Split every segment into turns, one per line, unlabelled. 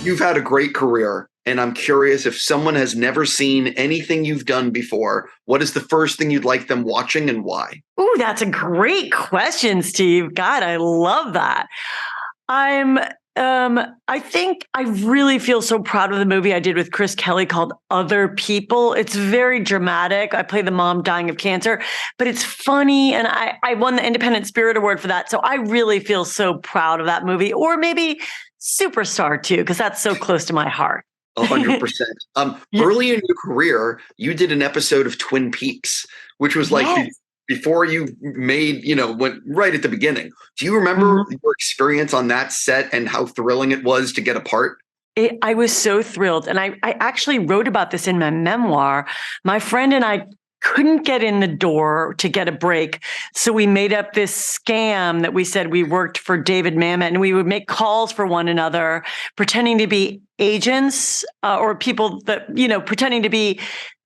You've had a great career, and I'm curious if someone has never seen anything you've done before, what is the first thing you'd like them watching and why?
Ooh, that's a great question, Steve. God, I love that. I'm I think I really feel so proud of the movie I did with Chris Kelly called Other People. It's very dramatic. I play the mom dying of cancer, but it's funny. And I won the Independent Spirit Award for that. So I really feel so proud of that movie, or maybe Superstar too, because that's so close to my heart.
100%.
Yeah.
Early in your career, you did an episode of Twin Peaks, which was like
Yes.
before you made, went right at the beginning. Do you remember your experience on that set and how thrilling it was to get a part?
I was so thrilled. And I actually wrote about this in my memoir. My friend and I couldn't get in the door to get a break. So we made up this scam that we said we worked for David Mamet, and we would make calls for one another, pretending to be agents or people that, pretending to be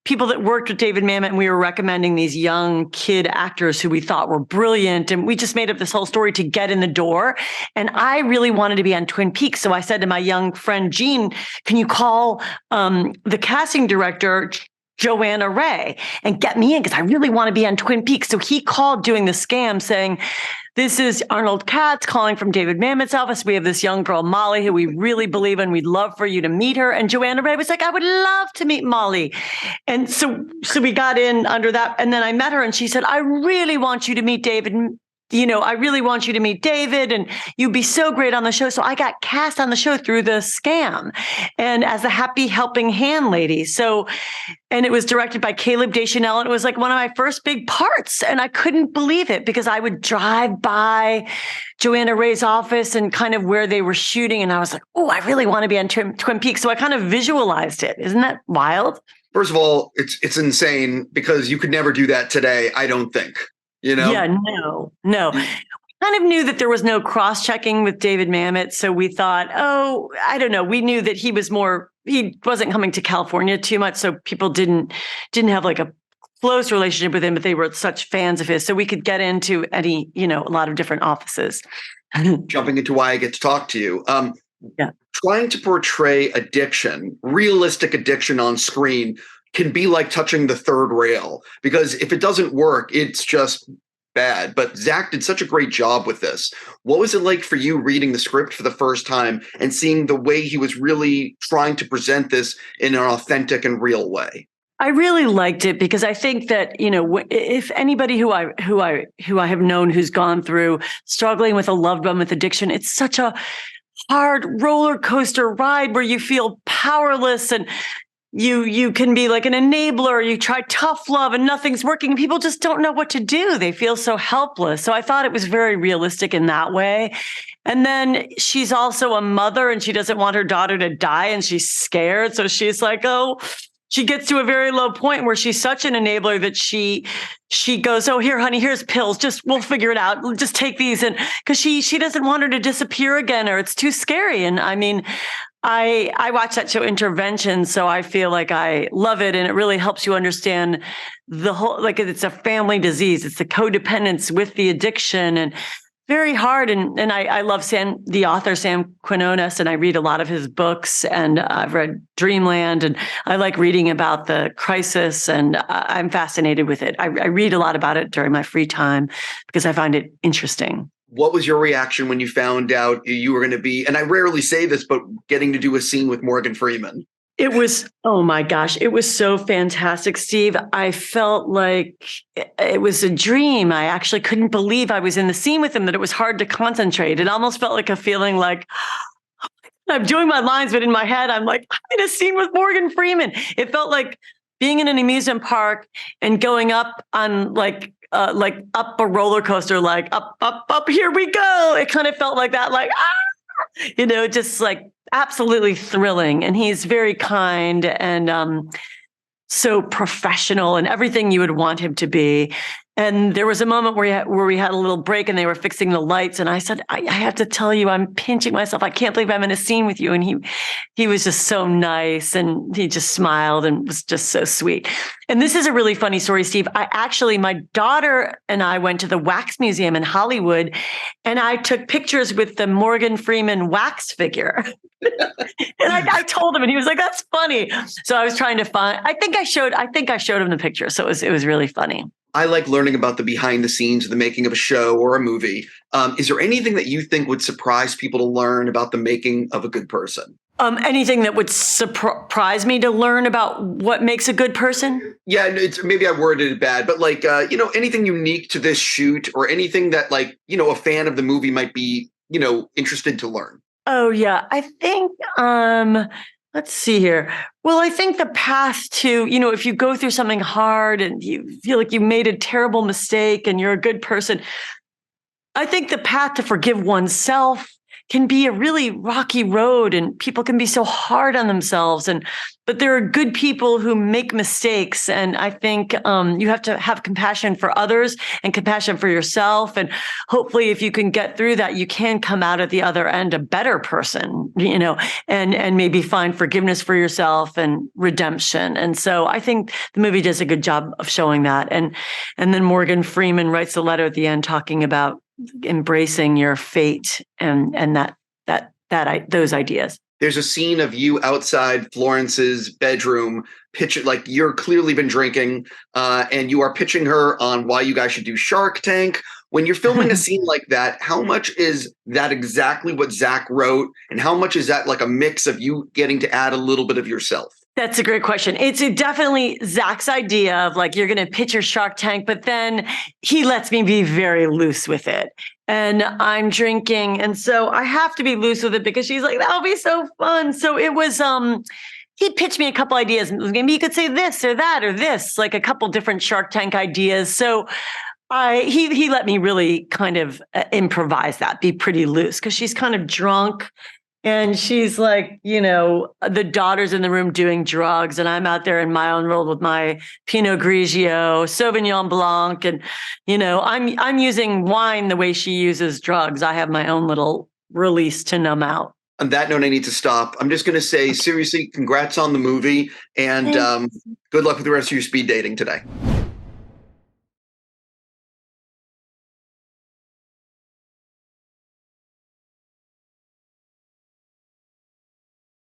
people that worked with David Mamet, and we were recommending these young kid actors who we thought were brilliant. And we just made up this whole story to get in the door. And I really wanted to be on Twin Peaks. So I said to my young friend, Jean, can you call the casting director, Joanna Ray, and get me in? Because I really want to be on Twin Peaks. So he called doing the scam saying, this is Arnold Katz calling from David Mamet's office. We have this young girl, Molly, who we really believe in. We'd love for you to meet her. And Joanna Ray was like, I would love to meet Molly. And so we got in under that. And then I met her and she said, I really want you to meet David. I really want you to meet David and you'd be so great on the show. So I got cast on the show through the scam and as a happy helping hand lady. And it was directed by Caleb Deschanel. And it was like one of my first big parts. And I couldn't believe it because I would drive by Joanna Ray's office and kind of where they were shooting. And I was like, oh, I really want to be on Twin Peaks. So I kind of visualized it. Isn't that wild?
First of all, it's insane because you could never do that today, I don't think.
Yeah, no. We kind of knew that there was no cross-checking with David Mamet. So we thought, I don't know. We knew that he wasn't coming to California too much. So people didn't have like a close relationship with him, but they were such fans of his. So we could get into a lot of different offices.
Jumping into why I get to talk to you.
Yeah.
Trying to portray addiction, realistic addiction on screen can be like touching the third rail because if it doesn't work, it's just bad. But Zach did such a great job with this. What was it like for you reading the script for the first time and seeing the way he was really trying to present this in an authentic and real way?
I really liked it because I think that, if anybody who I have known who's gone through struggling with a loved one with addiction, it's such a hard roller coaster ride where you feel powerless and you can be like an enabler. You try tough love and nothing's working. People just don't know what to do. They feel so helpless. So I thought it was very realistic in that way. And then she's also a mother and she doesn't want her daughter to die and she's scared. So she's like, she gets to a very low point where she's such an enabler that she goes, oh, here, honey, here's pills. We'll figure it out. Just take these. And because she doesn't want her to disappear again or it's too scary. And I mean, I watch that show Intervention, so I feel like I love it. And it really helps you understand the whole, like it's a family disease. It's the codependence with the addiction and very hard. And I love the author, Sam Quinones, and I read a lot of his books and I've read Dreamland and I like reading about the crisis and I'm fascinated with it. I read a lot about it during my free time because I find it interesting.
What was your reaction when you found out you were going to be, and I rarely say this, but getting to do a scene with Morgan Freeman?
It was, oh my gosh, it was so fantastic, Steve. I felt like it was a dream. I actually couldn't believe I was in the scene with him, that it was hard to concentrate. It almost felt like a feeling like, I'm doing my lines, but in my head, I'm like, I'm in a scene with Morgan Freeman. It felt like being in an amusement park and going up on like up a roller coaster, like up, here we go. It kind of felt like that, like, just like absolutely thrilling. And he's very kind and so professional and everything you would want him to be. And there was a moment where we had a little break and they were fixing the lights. And I said, I have to tell you, I'm pinching myself. I can't believe I'm in a scene with you. And he was just so nice. And he just smiled and was just so sweet. And this is a really funny story, Steve. My daughter and I went to the Wax Museum in Hollywood, and I took pictures with the Morgan Freeman wax figure. And I told him, and he was like, "That's funny." So I was trying to find. I think I showed him the picture. So it was really funny.
I like learning about the behind the scenes of the making of a show or a movie. Is there anything that you think would surprise people to learn about the making of a good person?
Anything that would surprise me to learn about what makes a good person?
Yeah, maybe I worded it bad, but anything unique to this shoot or anything that a fan of the movie might be, interested to learn.
Oh yeah, I think let's see here. Well, I think the path to, if you go through something hard and you feel like you made a terrible mistake and you're a good person, I think the path to forgive oneself can be a really rocky road, and people can be so hard on themselves. But there are good people who make mistakes. And I think you have to have compassion for others and compassion for yourself. And hopefully if you can get through that, you can come out at the other end a better person, and maybe find forgiveness for yourself and redemption. And so I think the movie does a good job of showing that. And then Morgan Freeman writes a letter at the end talking about embracing your fate and those ideas.
There's a scene of you outside Florence's bedroom, like you're clearly been drinking, and you are pitching her on why you guys should do Shark Tank. When you're filming a scene like that, how much is that exactly what Zach wrote, and how much is that like a mix of you getting to add a little bit of yourself?
That's a great question. It's definitely Zach's idea of you're going to pitch your Shark Tank, but then he lets me be very loose with it. And I'm drinking. And so I have to be loose with it because she's like, that'll be so fun. So it was, he pitched me a couple ideas. Maybe you could say this or that or this, like a couple different Shark Tank ideas. So he let me really kind of improvise that, be pretty loose, because she's kind of drunk. And she's like, the daughter's in the room doing drugs, and I'm out there in my own world with my Pinot Grigio, Sauvignon Blanc, and I'm using wine the way she uses drugs. I have my own little release to numb out.
On that note, I need to stop. I'm just going to say, seriously, congrats on the movie, and good luck with the rest of your speed dating today.